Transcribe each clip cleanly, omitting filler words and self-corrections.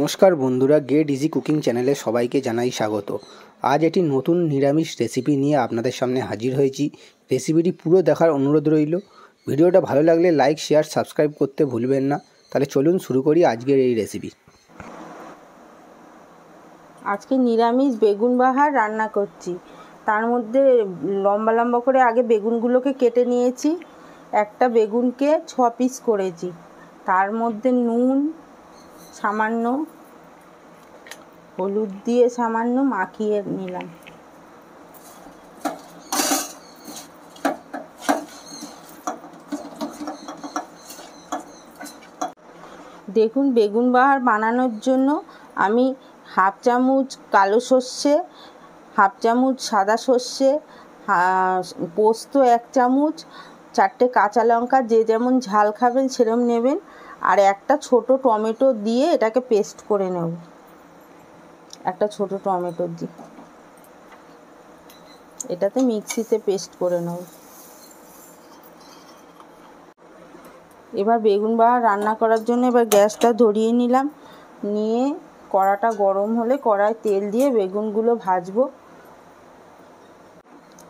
নমস্কার বন্ধুরা, gate easy cooking চ্যানেলে সবাইকে জানাই স্বাগত। আজ একটি নতুন নিরামিষ রেসিপি নিয়ে আপনাদের সামনে হাজির হয়েছি। রেসিপিটি পুরো দেখার অনুরোধ রইল। ভিডিওটা ভালো লাগলে লাইক, শেয়ার, সাবস্ক্রাইব করতে ভুলবেন না। তাহলে চলুন শুরু করি আজকের এই রেসিপি। আজকে নিরামিষ বেগুন বাহার রান্না করছি। তার মধ্যে লম্বা লম্বা করে আগে বেগুনগুলোকে কেটে নিয়েছি। একটা বেগুনকে 6 পিস করেছি। তার মধ্যে নুন সামান্য, হলুদ দিয়ে সামান্য মাখিয়ে নিলাম। দেখুন, বেগুন বাহার বানানোর জন্য আমি হাফ চামচ কালো সর্ষে, হাফ চামচ সাদা সর্ষে, পোস্ত 1 চামচ, 4টে কাঁচা লঙ্কা, যে যেমন ঝাল খাবেন সেরকম নেবেন, আর একটা ছোট টমেটো দিয়ে এটাকে পেস্ট করে নেব। একটা ছোট টমেটো দিয়ে এটাতে মিক্সিতে পেস্ট করে নেব। এবার বেগুন বাহার রান্না করার জন্য এবার গ্যাসটা ধরিয়ে নিলাম। নিয়ে কড়াটা গরম হলে কড়ায় তেল দিয়ে বেগুনগুলো ভাজবো।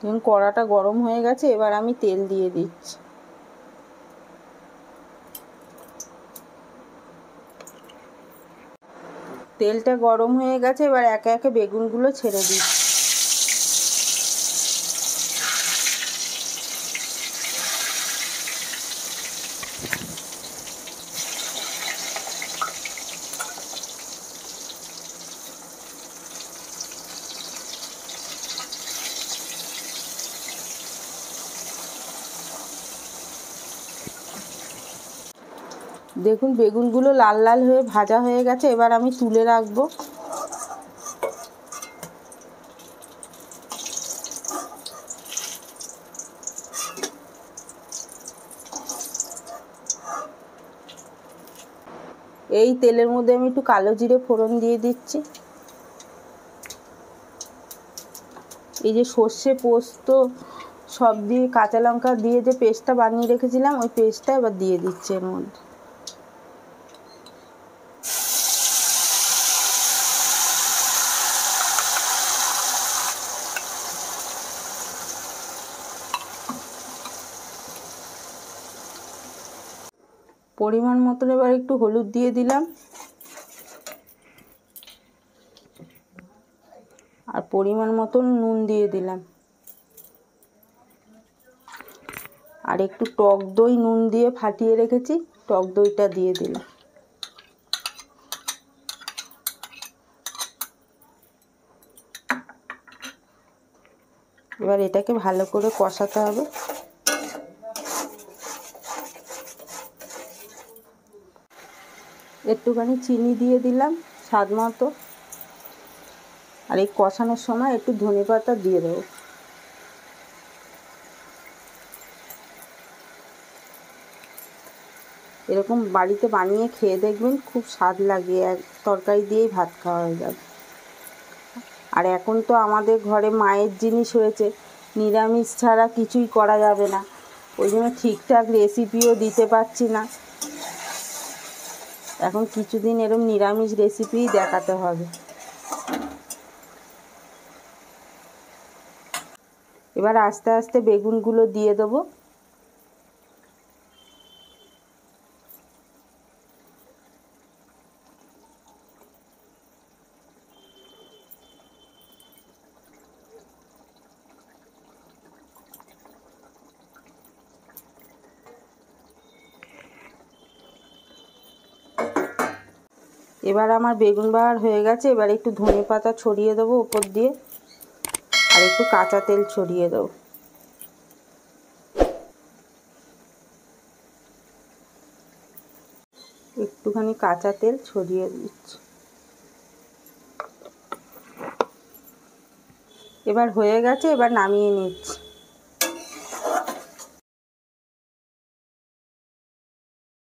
দেখুন, কড়াটা গরম হয়ে গেছে, এবার আমি তেল দিয়ে দিচ্ছি। তেলটা গরম হয়ে গেছে, এবার একে একে বেগুনগুলো ছেড়ে দিচ্ছি। দেখুন, বেগুনগুলো লাল লাল হয়ে ভাজা হয়ে গেছে, এবার আমি তুলে রাখবো। এই তেলের মধ্যে আমি একটু কালো জিরে ফোড়ন দিয়ে দিচ্ছি। এই যে সর্ষে, পোস্ত সব দিয়ে, কাঁচা লঙ্কা দিয়ে যে পেস্টটা বানিয়ে রেখেছিলাম, ওই পেস্টটা এবার দিয়ে দিচ্ছি এর মধ্যে। পরিমাণ মতন এবার একটু হলুদ দিয়ে দিলাম, আর পরিমাণ মতন নুন দিয়ে দিলাম, আর একটু টক দই নুন দিয়ে ফাটিয়ে রেখেছি, টক দইটা দিয়ে দিলাম। এবার এটাকে ভালো করে কষাতে হবে। একটুখানি চিনি দিয়ে দিলাম স্বাদ মতো, আর এই কষানোর সময় একটু ধনেপাতা দিয়ে দেবো। এরকম বাড়িতে বানিয়ে খেয়ে দেখবেন, খুব স্বাদ লাগে। এক তরকারি দিয়েই ভাত খাওয়া হয়ে যাবে। আর এখন তো আমাদের ঘরে মায়ের জিনিস হয়েছে, নিরামিষ ছাড়া কিছুই করা যাবে না। ওই জন্য ঠিকঠাক রেসিপিও দিতে পারছি না। এখন কিছুদিন এরকম নিরামিষ রেসিপিই দেখাতে হবে। এবার আস্তে আস্তে বেগুনগুলো দিয়ে দেবো। এবার আমার বেগুন বাহার হয়ে গেছে। এবার একটু ধনেপাতা ছড়িয়ে দেবো উপর দিয়ে, আর একটু কাঁচা তেল ছড়িয়ে দেবো। একটুখানি কাঁচা তেল ছড়িয়ে দিচ্ছি। এবার হয়ে গেছে, এবার নামিয়ে নিচ্ছি।